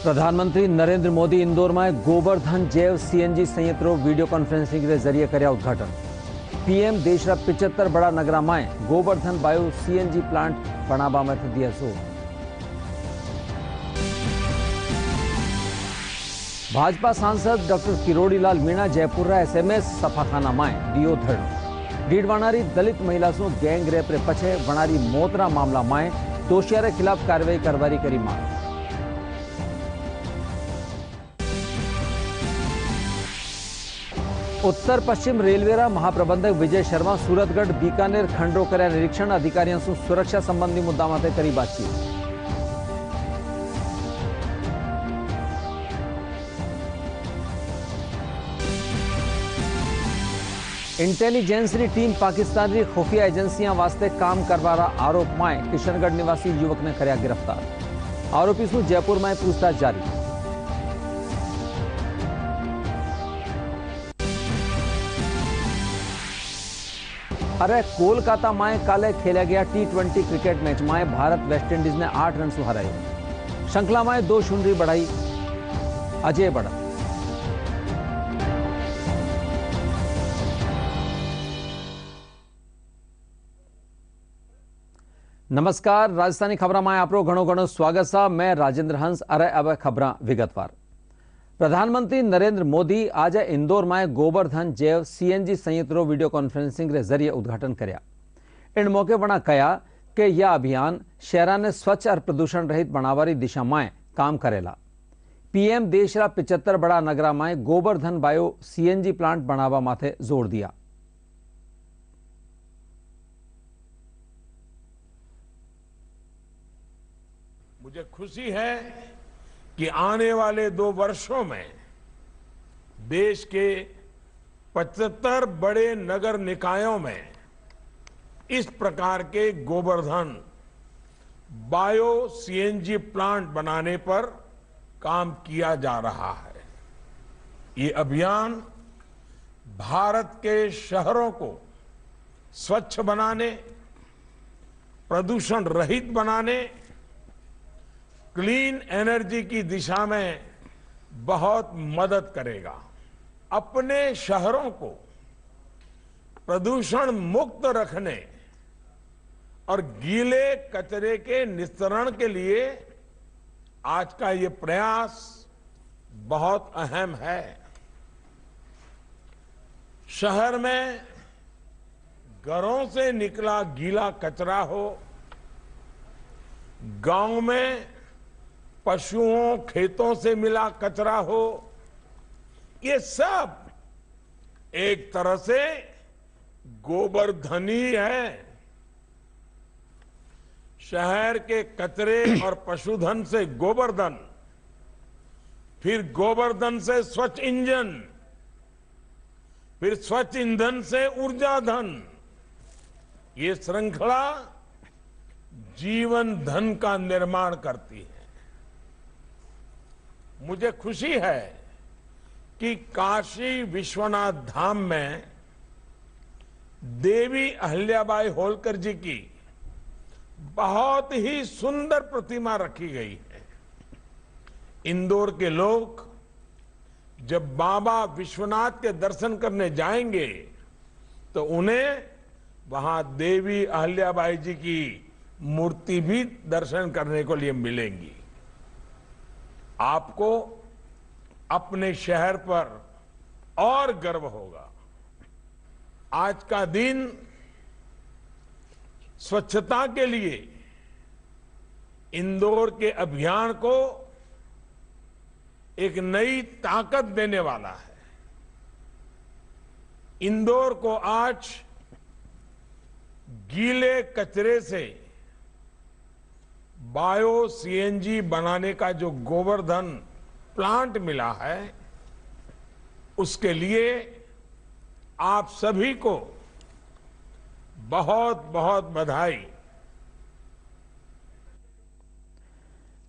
प्रधानमंत्री नरेंद्र मोदी इंदौर में गोवर्धन जैव सीएनजी संयंत्रों वीडियो कॉन्फ्रेंसिंग के जरिए कर्या उद्घाटन। पीएम देशरा 75 बड़ा नगरा में गोवर्धन बायो सीएनजी प्लांट बनावा में दिया जोर। भाजपा सांसद डॉक्टर किरोड़ीलाल मीणा जयपुर एसएमएस सफाखाना में दियो धरणो। डीडवाणारी दलित महिला सु गैंग रेप रे पछे वणारी मौतना मामला में दोषिया रे खिलाफ कार्रवाई करवारी करी मांग। उत्तर पश्चिम रेलवेरा महाप्रबंधक विजय शर्मा सूरतगढ़ बीकानेर खंडो कर्या निरीक्षण। अधिकारियों से सुरक्षा संबंधी मुद्दा माटे करी बातचीत। इंटेलिजेंस री टीम पाकिस्तान री खुफिया एजेंसियां वास्ते काम करवारा आरोप में किशनगढ़ निवासी युवक ने कर्या गिरफ्तार। आरोपी सु जयपुर में पूछताछ जारी। अरे कोलकाता में काले खेला गया T20 क्रिकेट मैच में भारत वेस्टइंडीज ने 8 रन से हराई। श्रृंखला में 2-0 बढ़ाई अजय बढ़त। नमस्कार, राजस्थानी खबरों में आपरो घणो घणो स्वागत है। मैं राजेंद्र हंस। अरे अब खबरां विगतवार। प्रधानमंत्री नरेंद्र मोदी आज इंदौर में गोवर्धन जैव सीएनजी संयंत्रों वीडियो कॉन्फ्रेंसिंग के जरिए उद्घाटन कर्या। इन मौके वणा कहा कि यह अभियान शहर ने स्वच्छ और प्रदूषण रहित बनावारी दिशा में काम करेला। पीएम देशरा 75 बड़ा नगरा में गोवर्धन बायो सीएनजी प्लांट बनावा माथे जोर दिया। मुझे खुशी है कि आने वाले 2 वर्षों में देश के 75 बड़े नगर निकायों में इस प्रकार के गोवर्धन बायो सीएनजी प्लांट बनाने पर काम किया जा रहा है। ये अभियान भारत के शहरों को स्वच्छ बनाने, प्रदूषण रहित बनाने, क्लीन एनर्जी की दिशा में बहुत मदद करेगा। अपने शहरों को प्रदूषण मुक्त रखने और गीले कचरे के निस्तारण के लिए आज का ये प्रयास बहुत अहम है। शहर में घरों से निकला गीला कचरा हो, गांव में पशुओं खेतों से मिला कचरा हो, ये सब एक तरह से गोवर्धन ही है। शहर के कचरे और पशुधन से गोवर्धन, फिर गोवर्धन से स्वच्छ इंजन, फिर स्वच्छ ईंधन से ऊर्जा धन। ये श्रृंखला जीवन धन का निर्माण करती है। मुझे खुशी है कि काशी विश्वनाथ धाम में देवी अहिल्याबाई होलकर जी की बहुत ही सुंदर प्रतिमा रखी गई है। इंदौर के लोग जब बाबा विश्वनाथ के दर्शन करने जाएंगे तो उन्हें वहां देवी अहिल्याबाई जी की मूर्ति भी दर्शन करने को लिए मिलेंगी। आपको अपने शहर पर और गर्व होगा। आज का दिन स्वच्छता के लिए इंदौर के अभियान को एक नई ताकत देने वाला है। इंदौर को आज गीले कचरे से बायो सीएनजी बनाने का जो गोवर्धन प्लांट मिला है, उसके लिए आप सभी को बहुत बहुत बधाई।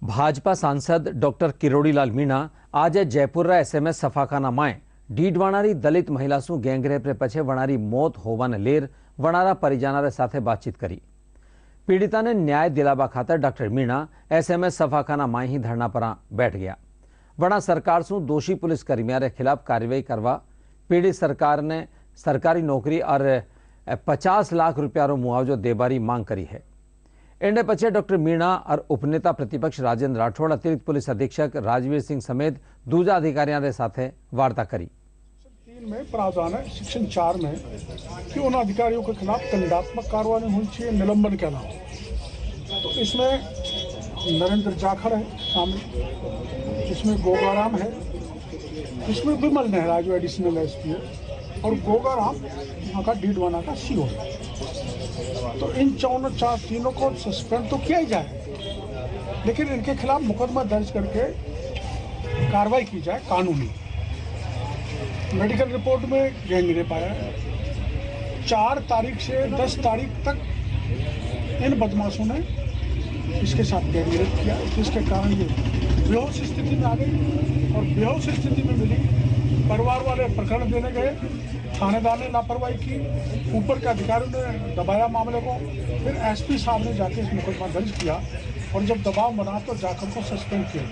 भाजपा सांसद डॉक्टर किरोड़ीलाल मीणा आज जयपुर एसएमएस सफाखाना में डीडवाणारी दलित महिला सु गैंगरेप रे पछे वणारी मौत होवाने लेर वणारा परिजनों साथे बातचीत करी। पीड़िता ने न्याय दिलावा खातर डॉक्टर मीणा एसएमएस सफाखाना माई ही धरना पर बैठ गया। वड़ा सरकार सु दोषी पुलिस कर्मियों के खिलाफ कार्रवाई करवा पीड़ित सरकार ने सरकारी नौकरी और 50 लाख रुपया रो मुआवजो देबारी मांग करी है। एंडे पछे डॉक्टर मीणा और उपनेता प्रतिपक्ष राजेंद्र राठौड़ अतिरिक्त पुलिस अधीक्षक राजवीर सिंह समेत दूजा अधिकारियों के साथ वार्ता करी। 3 में प्रावधान है सेक्शन 4 में कि उन अधिकारियों के खिलाफ दंडात्मक कार्रवाई होनी चाहिए निलंबन के अलावा। तो इसमें नरेंद्र जाखड़ है शामिल, इसमें गोगाराम है, इसमें विमल नेहरा जो एडिशनल एसपी है और गोगाराम यहाँ का डीडवाना का सीओ है। तो इन तीनों को सस्पेंड तो किया ही जाए, लेकिन इनके खिलाफ मुकदमा दर्ज करके कार्रवाई की जाए कानूनी। मेडिकल रिपोर्ट में गैंग रेप आया है। 4 तारीख से 10 तारीख तक इन बदमाशों ने इसके साथ गैंग रेप किया, जिसके कारण ये बेहोश स्थिति में आ गई और बेहोश स्थिति में मिली। परिवार वाले प्रकरण देने गए, थानेदार ने लापरवाही की, ऊपर के अधिकारियों ने दबाया मामले को, फिर एसपी साहब ने जाके इस मुकदमा दर्ज किया और जब दबाव बना तो जाकर को सस्पेंड किया।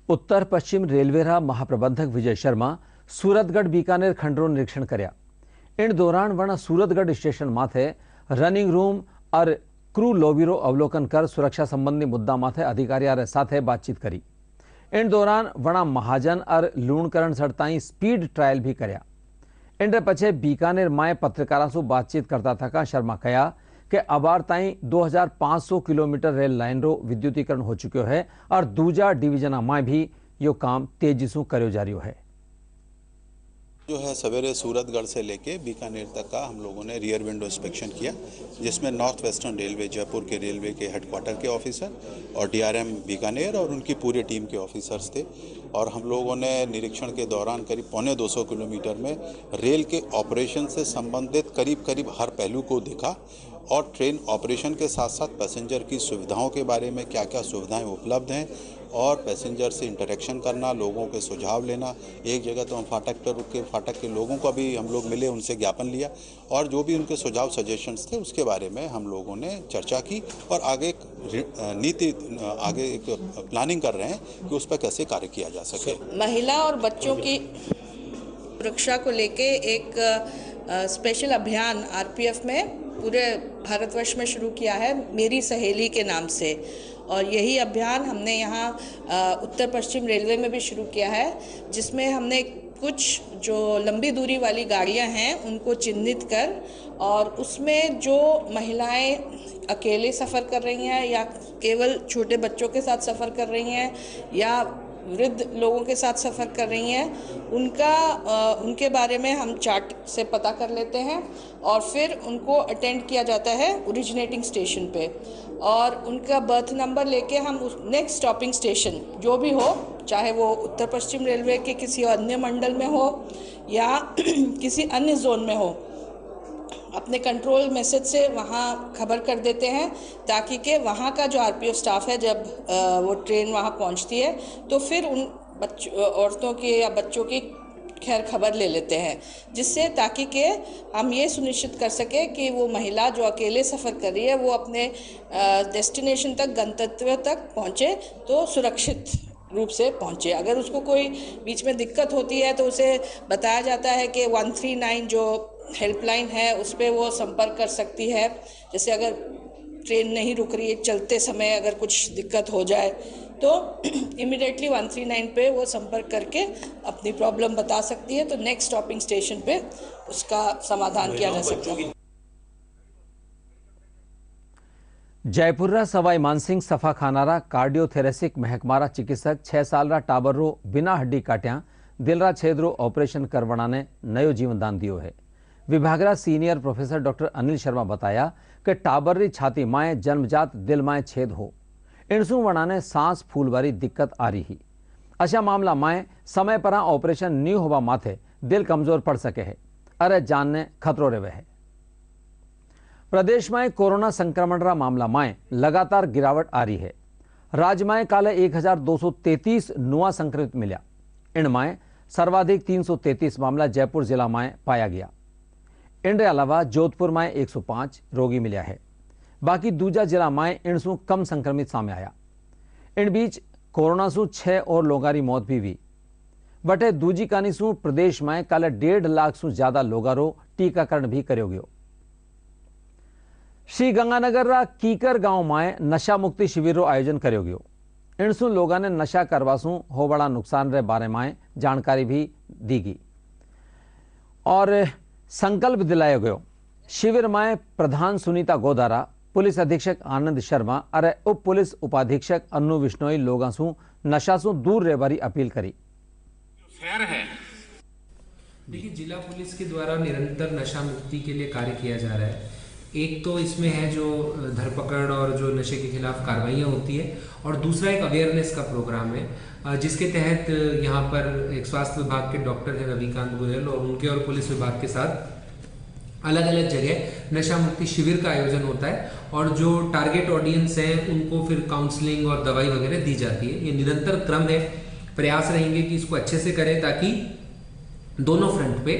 उत्तर पश्चिम रेलवेरा महाप्रबंधक विजय शर्मा सूरतगढ़ बीकानेर खंडरो निरीक्षण कर्या। इन दौरान वण सूरतगढ़ स्टेशन माथे रनिंग रूम और क्रू लॉबीरो अवलोकन कर सुरक्षा संबंधी मुद्दा माथे अधिकारियों साथे बातचीत करी। इन दौरान वणा महाजन और लूणकरण सड़ताई स्पीड ट्रायल भी कर्या। इन पछे बीकानेर माए पत्रकारों से बातचीत करता थका शर्मा कहा कि अबार ताई 2500 किलोमीटर रेल लाइन रो विद्युतीकरण हो चुक्यो है और दूजा डिवीजन में भी यो काम तेजी से करो जा रहा है। जो है सवेरे सूरतगढ़ से लेके बीकानेर तक का हम लोगों ने रियर विंडो इंस्पेक्शन किया, जिसमें नॉर्थ वेस्टर्न रेलवे जयपुर के रेलवे के हेडक्वार्टर के ऑफिसर और डीआरएम बीकानेर और उनकी पूरी टीम के ऑफिसर्स थे। और हम लोगों ने निरीक्षण के दौरान करीब 250 किलोमीटर में रेल के ऑपरेशन से संबंधित करीब हर पहलू को देखा और ट्रेन ऑपरेशन के साथ साथ पैसेंजर की सुविधाओं के बारे में क्या क्या सुविधाएं उपलब्ध हैं और पैसेंजर से इंटरेक्शन करना, लोगों के सुझाव लेना। एक जगह तो हम फाटक पर रुक के फाटक के लोगों को भी हम लोग मिले, उनसे ज्ञापन लिया और जो भी उनके सुझाव सजेशंस थे उसके बारे में हम लोगों ने चर्चा की और आगे एक प्लानिंग कर रहे हैं कि उस पर कैसे कार्य किया जा सके। महिला और बच्चों की सुरक्षा को लेके एक स्पेशल अभियान आरपीएफ में पूरे भारतवर्ष में शुरू किया है, मेरी सहेली के नाम से। और यही अभियान हमने यहाँ उत्तर पश्चिम रेलवे में भी शुरू किया है, जिसमें हमने कुछ जो लंबी दूरी वाली गाड़ियाँ हैं उनको चिन्हित कर और उसमें जो महिलाएं अकेले सफ़र कर रही हैं या केवल छोटे बच्चों के साथ सफ़र कर रही हैं या वृद्ध लोगों के साथ सफ़र कर रही हैं, उनके बारे में हम चार्ट से पता कर लेते हैं और फिर उनको अटेंड किया जाता है ओरिजिनेटिंग स्टेशन पे और उनका बर्थ नंबर लेके हम उस नेक्स्ट स्टॉपिंग स्टेशन जो भी हो, चाहे वो उत्तर पश्चिम रेलवे के किसी अन्य मंडल में हो या किसी अन्य जोन में हो, अपने कंट्रोल मैसेज से वहाँ खबर कर देते हैं ताकि कि वहाँ का जो आरपीएफ स्टाफ है जब वो ट्रेन वहाँ पहुँचती है तो फिर उन औरतों की या बच्चों की खैर खबर ले लेते हैं, जिससे ताकि कि हम ये सुनिश्चित कर सके कि वो महिला जो अकेले सफ़र कर रही है वो अपने डेस्टिनेशन तक, गंतव्य तक पहुँचे तो सुरक्षित रूप से पहुँचे। अगर उसको कोई बीच में दिक्कत होती है तो उसे बताया जाता है कि 139 जो हेल्पलाइन है उस पर वो संपर्क कर सकती है। जैसे अगर ट्रेन नहीं रुक रही है, चलते समय अगर कुछ दिक्कत हो जाए तो इमीडिएटली 139 पे वो संपर्क करके अपनी प्रॉब्लम बता सकती है, तो नेक्स्ट स्टॉपिंग स्टेशन पे उसका समाधान किया जा सकता है। जयपुर सवाई मानसिंह सफाखानारा कार्डियोथेरेसिक महकमारा चिकित्सक 6 साल टाबर रो बिना हड्डी काट्या दिलरा छेदरो ऑपरेशन करवाना ने नयो जीवन दान दियो है। विभागरा senior professor doctor Anil Sharma बताया कि टाबर री छाती माए जन्मजात दिल माए छेद हो, इनसू वणा ने सांस फूलवारी दिक्कत आ रही। अच्छा मामला माए समय पर ऑपरेशन नी होवा माथे दिल कमजोर पड़ सके है, अरे जान ने खतरो रेवे है। प्रदेश में कोरोना संक्रमण रा मामला माए लगातार गिरावट आ रही है। राज्य में काले 1233 नुआ संक्रमित मिला। इन माए सर्वाधिक 333 मामला जयपुर जिला में पाया गया। इनके अलावा जोधपुर में 105 रोगी मिले है। बाकी दूजा जिला में इनसू कम संक्रमित सामने आया। इन बीच कोरोना सू 6 और लोगों की मौत भी हुई। बटे दूजी कानी सू प्रदेश में कल 1.5 लाख सू ज्यादा लोगों टीकाकरण भी करो गयो। श्री गंगानगर कीकर गांव में नशा मुक्ति शिविर आयोजन करो गयो। इनसू लोगों ने नशा करवा सू हो बड़ा नुकसान रे बारे में जानकारी भी दी गई और संकल्प दिलाया गयो। शिविर में प्रधान सुनीता गोदारा, पुलिस अधीक्षक आनंद शर्मा और उप पुलिस उपाधीक्षक अन्नू विश्नोई लोगों सू नशा सू दूर रहबारी अपील करी। देखिए, जिला पुलिस के द्वारा निरंतर नशा मुक्ति के लिए कार्य किया जा रहा है। एक तो इसमें है जो धरपकड़ और जो नशे के खिलाफ कार्रवाइयाँ होती है, और दूसरा एक अवेयरनेस का प्रोग्राम है जिसके तहत यहाँ पर एक स्वास्थ्य विभाग के डॉक्टर हैं रविकांत गोयल, और उनके और पुलिस विभाग के साथ अलग अलग जगह नशा मुक्ति शिविर का आयोजन होता है, और जो टारगेट ऑडियंस है उनको फिर काउंसलिंग और दवाई वगैरह दी जाती है। ये निरंतर क्रम है। प्रयास रहेंगे कि इसको अच्छे से करें ताकि दोनों फ्रंट पे,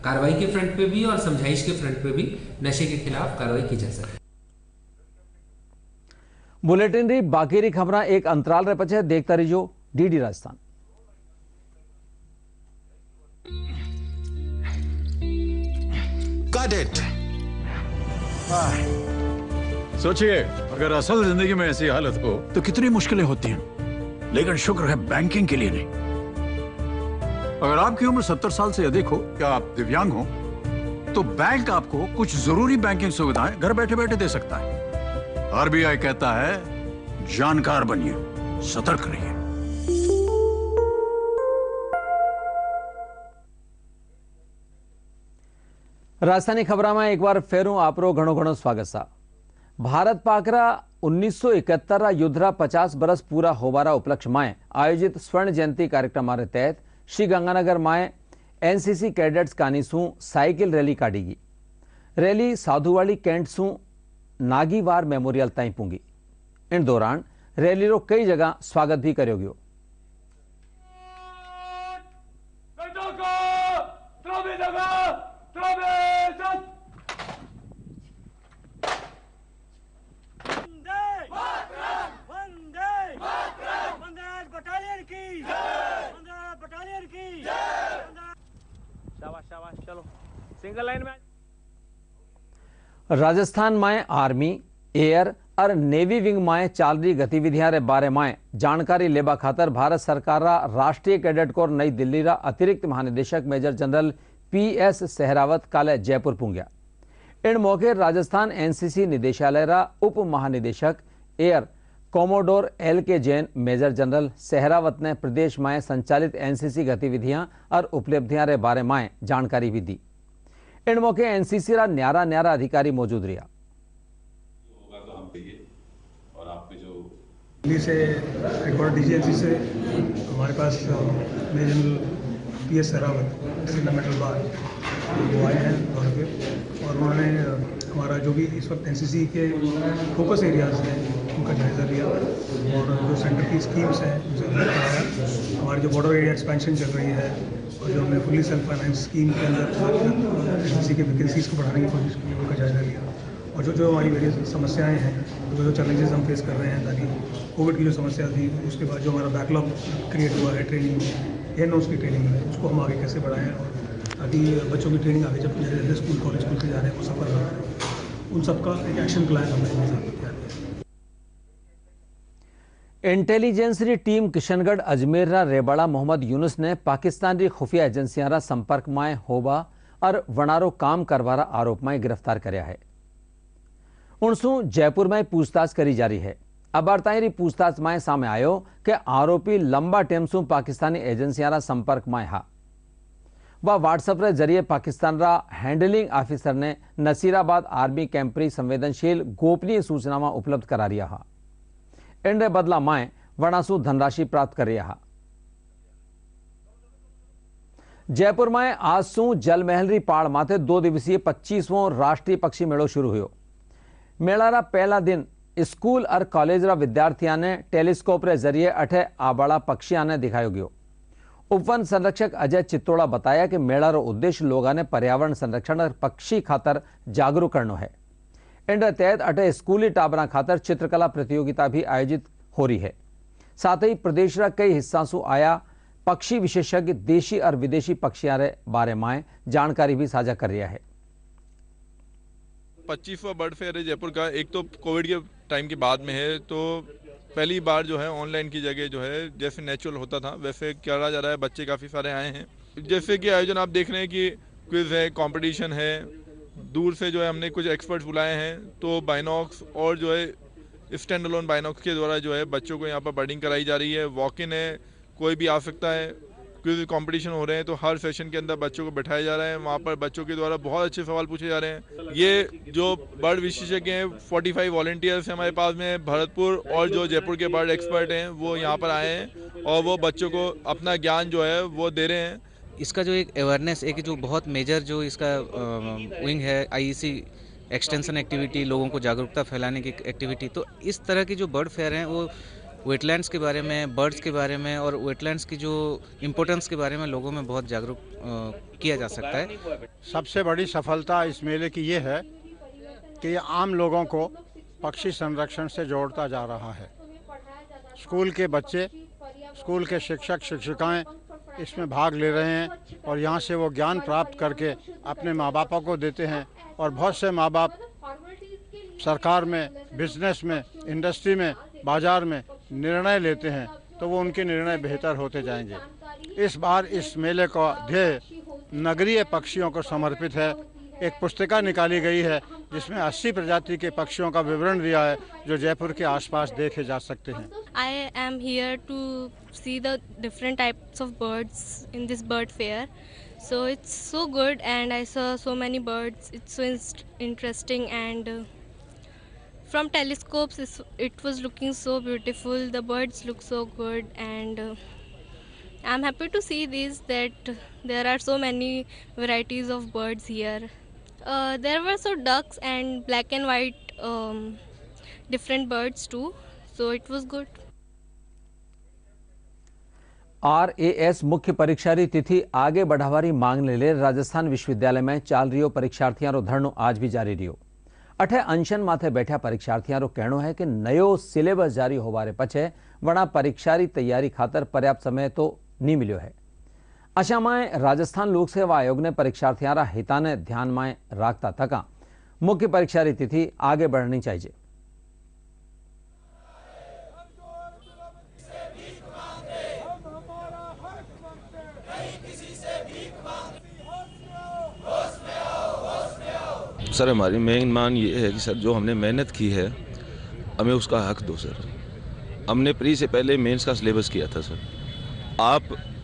कार्रवाई के फ्रंट पे भी और समझाइश के फ्रंट पे भी नशे के खिलाफ कार्रवाई की जा सके। बुलेटिन री बाकी री खबरां एक अंतराल रे पछे देखता रहिजो डीडी राजस्थान। Got it. सोचिए, अगर असल जिंदगी में ऐसी हालत हो तो कितनी मुश्किलें होती हैं, लेकिन शुक्र है बैंकिंग के लिए नहीं। अगर आपकी उम्र 70 साल से अधिक हो या आप दिव्यांग हो तो बैंक आपको कुछ जरूरी बैंकिंग सुविधाएं घर बैठे बैठे दे सकता है। आरबीआई कहता है, जानकार बनिए, सतर्क रहिए। राजधानी खबरा में एक बार फेरू आपरो घणो घणो स्वागत सा। भारत पाकरा 1971 युद्धरा 50 बरस पूरा होबारा उपलक्ष्य में आयोजित स्वर्ण जयंती कार्यक्रम के तहत श्री गंगानगर में एनसीसी कैडेट्स कानीसू साइकिल रैली काढ़ी। रैली साधुवाड़ी कैंट सू नागीवार मेमोरियल ताई पूंगी। इन दौरान रैली रो कई जगह स्वागत भी करो गयो। चलो सिंगल लाइन में। राजस्थान में आर्मी, एयर और नेवी विंग में चाल रही गतिविधियां रे बारे में जानकारी लेबा खातर भारत सरकार रा राष्ट्रीय कैडेट कोर नई दिल्ली रा अतिरिक्त महानिदेशक मेजर जनरल PS सहरावत काले जयपुर पुंग्या। इन मौके राजस्थान एनसीसी निदेशालय रा उप महानिदेशक air commodore LK Jain major general Sehrawat ने प्रदेश में संचालित एनसीसी गतिविधियां और उपलब्धियां रे बारे में जानकारी भी दी। इन मौके एनसीसी रा न्यारा न्यारा अधिकारी मौजूद रहा। और आपके जो दिल्ली से हेडक्वार्टर DGNC से हमारे पास major general PS Sehrawat medal bar वो आए हैं दौरे पे, और उन्होंने हमारा जो भी इस वक्त एनसीसी के फोकस एरियाज हैं उनका जायज़ा लिया, और जो सेंटर की स्कीम्स हैं उनसे कराया। हमारी जो बॉर्डर एरिया एक्सपेंशन चल रही है और जो हमने फुल्ली सेल्फ फाइनेंस स्कीम के अंदर एनसीसी के वैकेंसीज को बढ़ाने की कोशिश की, उनका जायज़ा लिया। और जो हमारी वेरियस समस्याएं हैं, जो चैलेंजेस हम फेस कर रहे हैं, ताकि कोविड की जो समस्या थी उसके बाद जो हमारा बैकलॉग क्रिएट हुआ है ट्रेनिंग में, एयरनोट्स की ट्रेनिंग में, उसको हम आगे कैसे बढ़ाएं, और ताकि बच्चों की ट्रेनिंग आगे जब जैसे स्कूल कॉलेज खुल के जा रहे हैं वो सफल रहा है, उन सबका एक एक्शन प्लान हमने तैयार किया। इंटेलिजेंस री टीम किशनगढ़ अजमेर रा रेबाड़ा मोहम्मद यूनुस ने पाकिस्तान री खुफिया एजेंसियां रा संपर्क में होबा और वनारो काम करवारा आरोप में गिरफ्तार करया है। उनसू जयपुर में पूछताछ करी जा रही है। अबारताई पूछताछ में सामने आयो कि आरोपी लंबा टाइम सू पाकिस्तानी एजेंसियां रा संपर्क में हा। वह व्हाट्सएप रे जरिए पाकिस्तान रा हैंडलिंग ऑफिसर ने नसीराबाद आर्मी कैंप री संवेदनशील गोपनीय सूचना में उपलब्ध करा रिया हा। इन बदला में वनासू धनराशि प्राप्त कर रहा। जयपुर में आज सू जलमहल री पाड़ माथे 2 दिवसीय 25वां राष्ट्रीय पक्षी मेड़ो शुरू हुयो। मेला रा पहला दिन स्कूल और कॉलेज रा विद्यार्थियों ने टेलीस्कोप रे जरिए अठे आबाड़ा पक्षियां ने दिखायो गयो। उपवन संरक्षक अजय चित्तोड़ा बताया कि मेला रो उद्देश्य लोगों ने पर्यावरण संरक्षण और पक्षी खातर जागरूक करना है। इन तहत अटे स्कूली टाबरा खातर चित्रकला प्रतियोगिता भी आयोजित हो रही है। साथ ही प्रदेश रा कई हिस्सा सु आया पक्षी विशेषज्ञ देशी और विदेशी पक्षियों के बारे में जानकारी भी साझा कर रहा है। 25वां बर्ड फेयर है जयपुर का। एक तो कोविड के टाइम के बाद में है, तो पहली बार जो है ऑनलाइन की जगह जो है जैसे नेचुरल होता था वैसे करा जा रहा है। बच्चे काफ़ी सारे आए हैं। जैसे कि आयोजन आप देख रहे हैं कि क्विज है, कंपटीशन है, दूर से जो है हमने कुछ एक्सपर्ट्स बुलाए हैं, तो बाइनॉक्स और जो है स्टैंड अलोन बाइनॉक्स के द्वारा जो है बच्चों को यहाँ पर बर्डिंग कराई जा रही है। वॉक इन है, कोई भी आ सकता है। क्विज कंपटीशन हो रहे हैं, तो हर सेशन के अंदर बच्चों को बैठाया जा रहा है। वहाँ पर बच्चों के द्वारा बहुत अच्छे सवाल पूछे जा रहे हैं। ये जो बर्ड विशेषज्ञ हैं 45 वॉलंटियर्स हैं हमारे पास में भरतपुर, और जो जयपुर के बर्ड एक्सपर्ट हैं वो यहाँ पर आए हैं और वो बच्चों को अपना ज्ञान जो है वो दे रहे हैं। इसका जो एक अवेयरनेस, एक जो बहुत मेजर जो इसका विंग है IEC एक्सटेंशन एक्टिविटी, लोगों को जागरूकता फैलाने की एक्टिविटी। तो इस तरह की जो बर्ड फेयर हैं वो वेटलैंड्स के बारे में, बर्ड्स के बारे में और वेटलैंड्स की जो इम्पोर्टेंस के बारे में लोगों में बहुत जागरूक किया जा सकता है। सबसे बड़ी सफलता इस मेले की ये है कि ये आम लोगों को पक्षी संरक्षण से जोड़ता जा रहा है। स्कूल के बच्चे, स्कूल के शिक्षक शिक्षिकाएं इसमें भाग ले रहे हैं और यहाँ से वो ज्ञान प्राप्त करके अपने माँ बापों को देते हैं। और बहुत से माँ बाप सरकार में, बिजनेस में, इंडस्ट्री में, बाजार में निर्णय लेते हैं, तो वो उनके निर्णय बेहतर होते जाएंगे। इस बार इस मेले का ध्येय नगरीय पक्षियों को समर्पित है। एक पुस्तिका निकाली गई है जिसमें 80 प्रजाति के पक्षियों का विवरण दिया है जो जयपुर के आसपास देखे जा सकते हैं। I am here to see the different types of birds in this bird fair. So it's so good and I saw so many birds. It's so interesting and from telescopes it was looking so beautiful. The birds look so good and I'm happy to see this that there are so many varieties of birds here. There were so ducks and black and white different birds too. So it was good. RAS मुख्य परीक्षा री तिथि आगे बढ़ावारी मांग ले राजस्थान विश्वविद्यालय में चाल रियो परीक्षार्थियों रो धरनो आज भी जारी रियो। अठे अनशन माथे बैठा परीक्षार्थियों रो कहनो है कि नयो सिलेबस जारी होवारे पछे वणा परीक्षा री तैयारी खातर पर्याप्त समय तो नहीं मिलो है। अशा में राजस्थान लोक सेवा आयोग ने परीक्षार्थियों रा हिता ने ध्यान में राखता थका मुख्य परीक्षा री तिथि आगे बढ़नी चाहिए। सर हमारी मेन मांग ये है कि सर जो हमने मेहनत की है हमें उसका हक दो सर। हमने प्री से पहले मेंस का सिलेबस किया था सर। आप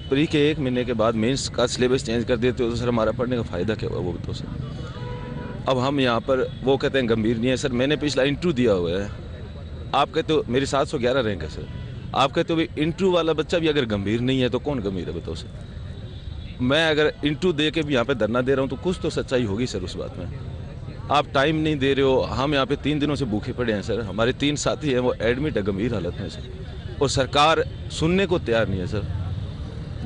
प्री के 1 महीने के बाद मेंस का सिलेबस चेंज कर देते हो तो सर हमारा पढ़ने का फ़ायदा क्या हुआ वो बताओ सर। अब हम यहाँ पर वो कहते हैं गंभीर नहीं है सर। मैंने पिछला इंटरव्यू दिया हुआ है। आप कहते हो मेरी 711 रैंक है सर। आप कहते हो भाई इंटरव्यू वाला बच्चा भी अगर गंभीर नहीं है तो कौन गंभीर है बताओ सर। मैं अगर इंटरव्यू दे के भी यहाँ पर धरना दे रहा हूँ तो कुछ तो सच्चाई होगी सर उस बात में। आप टाइम नहीं दे रहे हो। हम यहाँ पे 3 दिनों से भूखे पड़े हैं सर। हमारे 3 साथी हैं वो एडमिट है गंभीर हालत में सर और सरकार सुनने को तैयार नहीं है सर।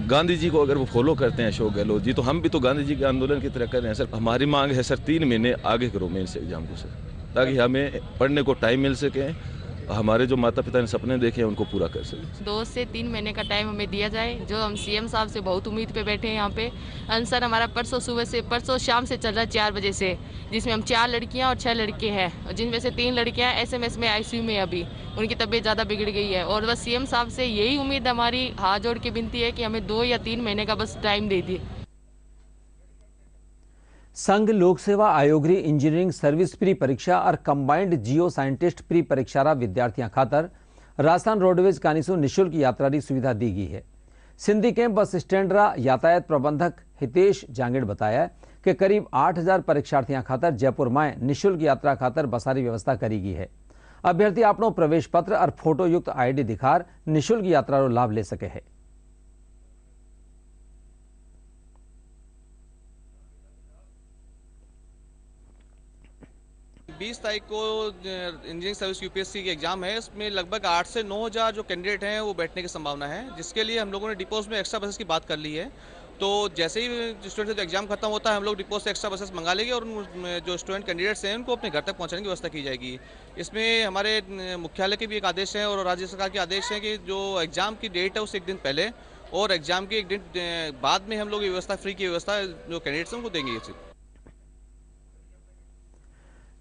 गांधी जी को अगर वो फॉलो करते हैं अशोक गहलोत जी तो हम भी तो गांधी जी के आंदोलन की तरह कर रहे हैं सर। हमारी मांग है सर 3 महीने आगे करो मेंस एग्जाम को सर ताकि हमें पढ़ने को टाइम मिल सके, हमारे जो माता पिता ने सपने देखे हैं उनको पूरा कर सकें। 2 से 3 महीने का टाइम हमें दिया जाए। जो हम CM साहब से बहुत उम्मीद पे बैठे हैं यहाँ पे। आंसर हमारा परसों शाम से चल रहा है 4 बजे से, जिसमें हम 4 लड़कियाँ और 6 लड़के हैं, जिनमें से 3 लड़कियाँ SMS में ICU में अभी उनकी तबीयत ज़्यादा बिगड़ गई है। और बस CM साहब से यही उम्मीद हमारी हाथ जोड़ के विनती है कि हमें 2 या 3 महीने का बस टाइम दे दिए। संघ लोक सेवा आयोग री इंजीनियरिंग सर्विस प्री परीक्षा और कंबाइंड जियो साइंटिस्ट प्री परीक्षा रा विद्यार्थियों खातर राजस्थान रोडवेज कानीसु निःशुल्क यात्रा की सुविधा दी गई है। सिंधी कैंप बस स्टैंड रा यातायात प्रबंधक हितेश जांगेड़ बताया कि करीब 8000 परीक्षार्थियों खातर जयपुर में निःशुल्क यात्रा खातर बसारी व्यवस्था करी गई है। अभ्यर्थी अपनो प्रवेश पत्र और फोटो युक्त ID दिखार निःशुल्क यात्रा रो लाभ ले सके है। 20 तारीख को इंजीनियरिंग सर्विस यूपीएससी की एग्जाम है। इसमें लगभग 8 से 9 हज़ार जो कैंडिडेट हैं वो बैठने की संभावना है, जिसके लिए हम लोगों ने डिपोज में एक्स्ट्रा बसेस की बात कर ली है। तो जैसे ही स्टूडेंट का एग्जाम खत्म होता है हम लोग डिपोज से एक्स्ट्रा बसेस मंगा लेंगे और जो स्टूडेंट कैंडिडेट्स हैं उनको अपने घर तक पहुंचाने की व्यवस्था की जाएगी। इसमें हमारे मुख्यालय के भी एक आदेश है और राज्य सरकार के आदेश हैं कि जो एग्जाम की डेट है उससे एक दिन पहले और एग्जाम के एक दिन बाद में हम लोग ये व्यवस्था फ्री की व्यवस्था जो कैंडिडेट्स हैं उनको देंगे।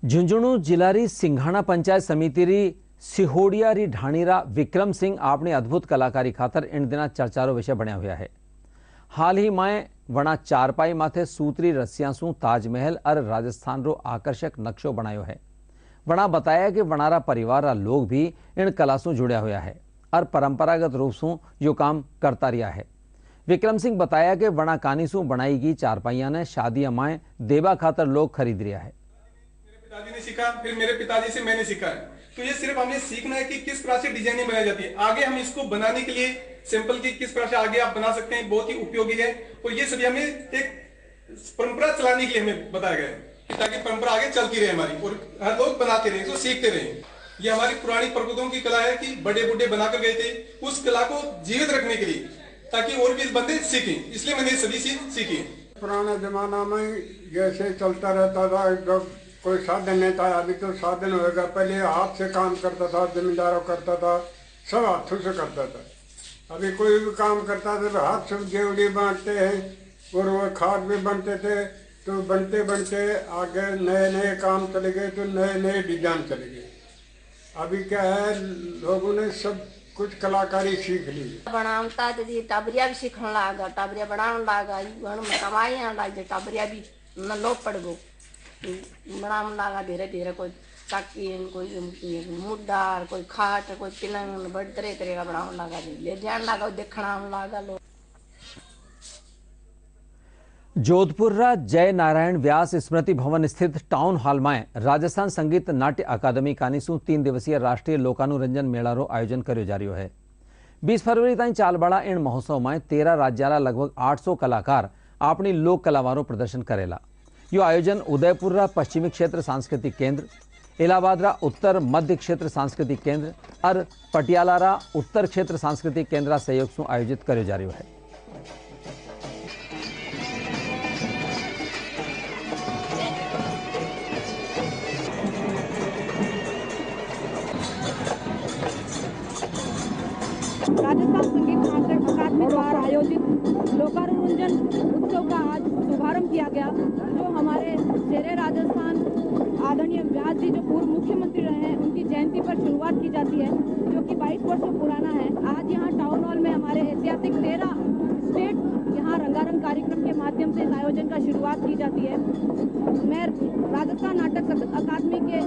झुंझुनू जिलारी सिंघाणा पंचायत समिति री सिहोड़िया री ढाणीरा विक्रम सिंह अपनी अद्भुत कलाकारी खातर इन दिना चर्चारो विषय बन्या हुआ है। हाल ही में वणा चारपाई माथे सूतरी रस्सियां सु ताजमहल और राजस्थान रो आकर्षक नक्शो बनायो है। वणा बताया कि वणारा परिवार लोग भी इन कला सु जुड़या हुआ है और परंपरागत रूप से यो काम करता रहा है। विक्रम सिंह बताया कि वणा कानी सु बनाई गई चारपाइया ने शादी माए देवा खातर लोग खरीद रिया है। पिताजी ने सीखा, फिर मेरे पिताजी से मैंने सीखा है। तो ये सिर्फ हमें सीखना है कि किस प्रकार से डिजाइनिंग बनाई जाती है। आगे हम इसको बनाने के लिए सिंपल की किस प्रकार से आगे आप बना सकते हैं, बहुत ही उपयोगी है। और ये सभी हमें एक परंपरा चलाने के लिए हमें बताया गया है ताकि परंपरा आगे चलती रहे हमारी और हर लोग बनाते रहे, तो सीखते रहे। ये हमारी पुरानी प्रभुत्वों की कला है कि बड़े बूढ़े बनाकर गए थे, उस कला को जीवित रखने के लिए ताकि और भी बंदे सीखें, इसलिए मैंने सभी चीज सीखी। पुराना जमाना में जैसे चलता रहता था, जब कोई साधन नहीं था, अभी तो साधन होगा। पहले हाथ से काम करता था, जमींदारों करता था, सब हाथों से करता था। अभी कोई भी काम करता था तो हाथ से गेवड़ी बांटते हैं और वो खाद भी बनते थे। तो बनते बनते आगे नए नए काम चले गए, तो नए नए डिजाइन चले गए। अभी क्या है, लोगों ने सब कुछ कलाकारी सीख ली। बनाता तो टाबरिया भी सीखने लगा, टाबरिया बनाने लगा, कमाई लग जाए, टाबरिया भी न लोग पड़ गो बनाने लगा धीरे धीरे। कोई चाकी, कोई मुद्दा, कोई खाट, कोई पिलंग, बड़े तरह तरह का बनाने लगा, ले जाने लगा, देखना लगा लोग। जोधपुर जय नारायण व्यास स्मृति भवन स्थित टाउन हॉल में राजस्थान संगीत नाट्य अकादमी कानीसू 3 दिवसीय राष्ट्रीय लोकानुरंजन मेळारो आयोजन कर्यो जा रह्यो है। 20 फरवरी ताईं चालबाळा इन महोत्सव में 13 राज्याला लगभग 800 कलाकार अपनी लोक कलावारो प्रदर्शन करेला। यो आयोजन उदयपुर पश्चिमी क्षेत्र सांस्कृतिक केंद्र, इलाहाबाद उत्तर मध्य क्षेत्र सांस्कृतिक केंद्र और पटियाला उत्तर क्षेत्र सांस्कृतिक केंद्र सहयोग से आयोजित कर्यो जा रह्यो है। राजस्थान संगीत नाटक अकादमी द्वारा आयोजित लोकानुरंजन उत्सव का आज शुभारंभ किया गया। जो हमारे शेरे राजस्थान आदरणीय व्यास जी जो पूर्व मुख्यमंत्री रहे हैं, उनकी जयंती पर शुरुआत की जाती है, जो कि 22 वर्षों पुराना है। आज यहाँ टाउन हॉल में हमारे ऐतिहासिक 13 स्टेट यहाँ रंगारंग कार्यक्रम के माध्यम से इस आयोजन का शुरुआत की जाती है। मैं राजस्थान नाटक अकादमी के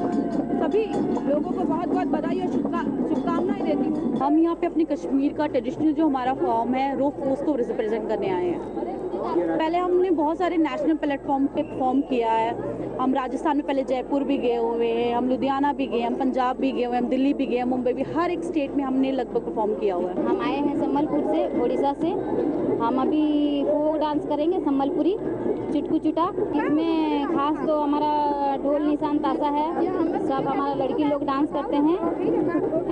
सभी लोगों को बहुत बहुत बधाई और शुभकामनाएं देती हूँ। हम यहाँ पे अपनी कश्मीर का ट्रेडिशनल जो हमारा फॉर्म है उसको रिप्रेजेंट करने आए हैं। पहले हमने बहुत सारे नेशनल प्लेटफॉर्म पे परफॉर्म किया है। हम राजस्थान में पहले जयपुर भी गए हुए हैं, हम लुधियाना भी गए, हम पंजाब भी गए हुए, हम दिल्ली भी गए, मुंबई भी, हर एक स्टेट में हमने लगभग परफॉर्म किया हुआ है। हम आए हैं संबलपुर से, उड़ीसा से। हम अभी फोक डांस करेंगे संबलपुरी चिटकू चिटा। इसमें खास तो हमारा ढोल निशान ताशा है, सब हमारा लड़की लोग डांस करते हैं।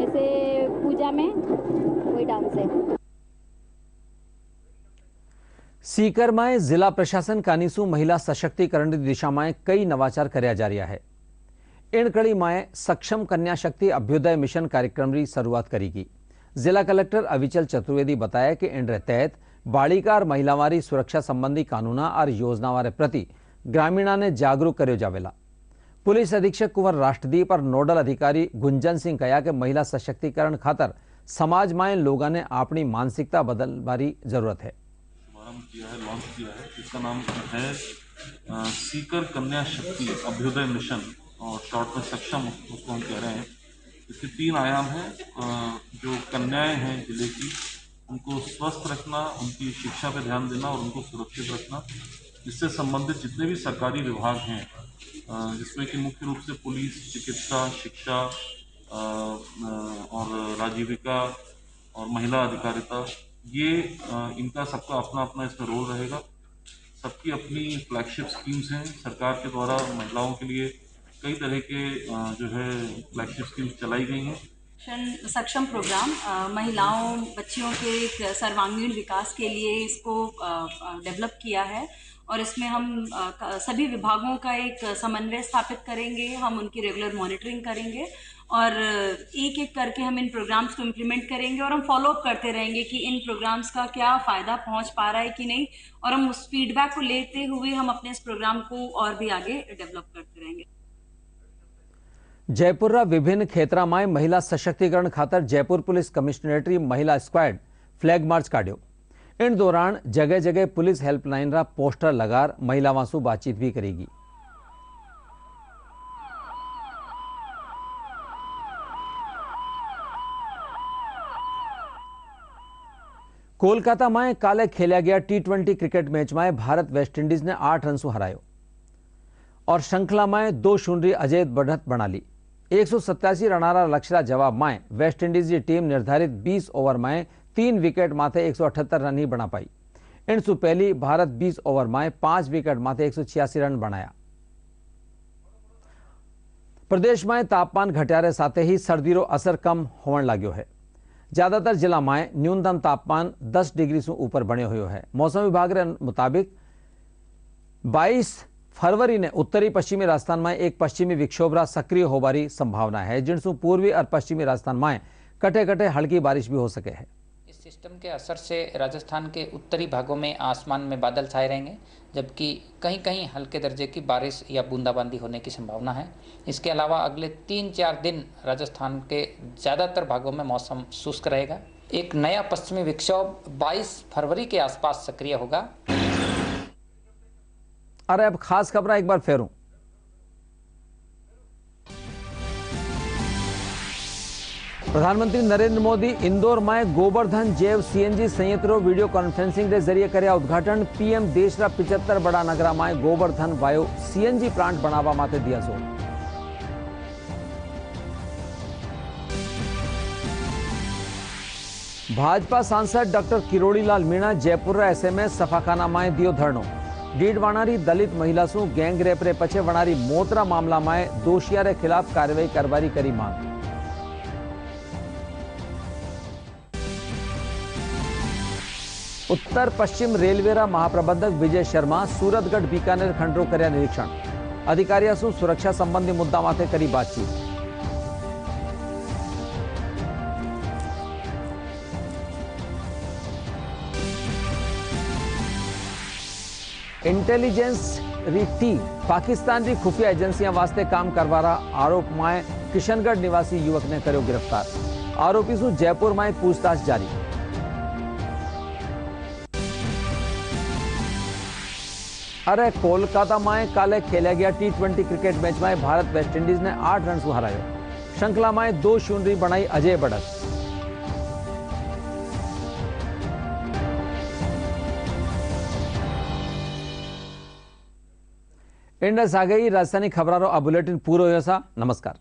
ऐसे पूजा में कोई डांस है। सीकर में जिला प्रशासन कानीसू महिला सशक्तिकरण की दिशा में कई नवाचार कर्या जा रहा है। इन कड़ी में सक्षम कन्या शक्ति अभ्युदय मिशन कार्यक्रम की शुरुआत करेगी। जिला कलेक्टर अविचल चतुर्वेदी बताया कि इन तहत बालिका और महिलावारी सुरक्षा संबंधी कानूना और योजनावारे प्रति ग्रामीणा ने जागरूक कर्यो जावेला। पुलिस अधीक्षक कुंवर राष्ट्रदीप और नोडल अधिकारी गुंजन सिंह कहा कि महिला सशक्तिकरण खातर समाज में लोगों ने अपनी मानसिकता बदलवारी जरूरत है। किया है, लॉन्च किया है, इसका नाम है सीकर कन्या शक्ति अभ्युदय मिशन और शॉर्ट में सक्षम उसको हम कह रहे हैं। इसके 3 आयाम हैं। जो कन्याएं हैं जिले की, उनको स्वस्थ रखना, उनकी शिक्षा पे ध्यान देना और उनको सुरक्षित रखना। इससे संबंधित जितने भी सरकारी विभाग हैं, जिसमें कि मुख्य रूप से पुलिस, चिकित्सा, शिक्षा और राजीविका और महिला अधिकारिता, ये इनका सबका अपना अपना इसमें रोल रहेगा। सबकी अपनी फ्लैगशिप स्कीम्स हैं। सरकार के द्वारा महिलाओं के लिए कई तरह के जो है फ्लैगशिप स्कीम चलाई गई हैं। सक्षम प्रोग्राम महिलाओं बच्चियों के एक सर्वांगीण विकास के लिए इसको डेवलप किया है और इसमें हम सभी विभागों का एक समन्वय स्थापित करेंगे। हम उनकी रेगुलर मॉनिटरिंग करेंगे और एक एक करके हम इन प्रोग्राम्स को इम्प्लीमेंट करेंगे और हम फॉलो अप करते रहेंगे कि इन प्रोग्राम्स का क्या फ़ायदा पहुंच पा रहा है कि नहीं, और हम उस फीडबैक को लेते हुए हम अपने इस प्रोग्राम को और भी आगे डेवलप करते रहेंगे। जयपुर विभिन्न क्षेत्रों में महिला सशक्तिकरण खातर जयपुर पुलिस कमिश्नरेटरी महिला स्क्वाड फ्लैग मार्च काढ़ो। इन दौरान जगह जगह पुलिस हेल्पलाइन रा पोस्टर लगार महिलाओं से बातचीत भी करेगी। कोलकाता में काले खेला गया T20 क्रिकेट मैच में भारत वेस्टइंडीज ने 8 रन से हरायो और श्रृंखला में 2-0 अजय बढ़त बना ली। 187 रनारा लक्ष्य जवाब में वेस्टइंडीज की टीम निर्धारित 20 ओवर में 3 विकेट माथे 178 रन ही बना पाई। इनसे पहली भारत 20 ओवर में 5 विकेट माथे 186 रन बनाया। प्रदेश में तापमान घटारे साथ ही सर्दी रो असर कम होने लाग्यो है। ज्यादातर जिला में न्यूनतम तापमान 10 डिग्री से ऊपर बने हुए है। मौसम विभाग के मुताबिक 22 फरवरी ने उत्तरी पश्चिमी राजस्थान में एक पश्चिमी विक्षोभ सक्रिय होबारी संभावना है, जिनसे पूर्वी और पश्चिमी राजस्थान में कटे कटे हल्की बारिश भी हो सके है। इस सिस्टम के असर से राजस्थान के उत्तरी भागों में आसमान में बादल छाए रहेंगे, जबकि कहीं कहीं हल्के दर्जे की बारिश या बूंदाबांदी होने की संभावना है। इसके अलावा अगले 3-4 दिन राजस्थान के ज़्यादातर भागों में मौसम शुष्क रहेगा। एक नया पश्चिमी विक्षोभ 22 फरवरी के आसपास सक्रिय होगा। अरे अब खास खबर एक बार फेरूं। प्रधानमंत्री नरेंद्र मोदी इंदौर में गोवर्धन जैव सीएनजी संयंत्र वीडियो कॉन्फ्रेंसिंग के जरिए कर्या उद्घाटन। पीएम देश रा 75 बड़ा नगरा में गोवर्धन बायो सीएनजी प्लांट बनावा माटे दिया जोर। भाजपा सांसद डॉक्टर किरोड़ीलाल मीणा जयपुर एसएमएस सफाखाना में दियो धरनो। डीड वणारी दलित महिला सु गैंग रेप रे पछे वणारी मोतरा मामला में दोषिया रे खिलाफ कार्रवाई करवारी करी मांग। उत्तर पश्चिम रेलवे रा महाप्रबंधक विजय शर्मा सूरतगढ़ बीकानेर खंडरो कर्या निरीक्षण। अधिकारियों से सुरक्षा संबंधी मुद्दा माथे करी बातचीत। इंटेलिजेंस टीम पाकिस्तान की खुफिया एजेंसियां वास्ते काम करवारा आरोप में किशनगढ़ निवासी युवक ने करो गिरफ्तार। आरोपी से जयपुर में पूछताछ जारी। अरे कोलकाता में काले खेला गया T20 क्रिकेट मैच में भारत वेस्टइंडीज ने 8 रन से हरायो। श्रृंखला में 2-0 बनाई अजय बढ़त। इंडस आ गई राजधानी खबरों बुलेटिन पूरा हो सा। नमस्कार।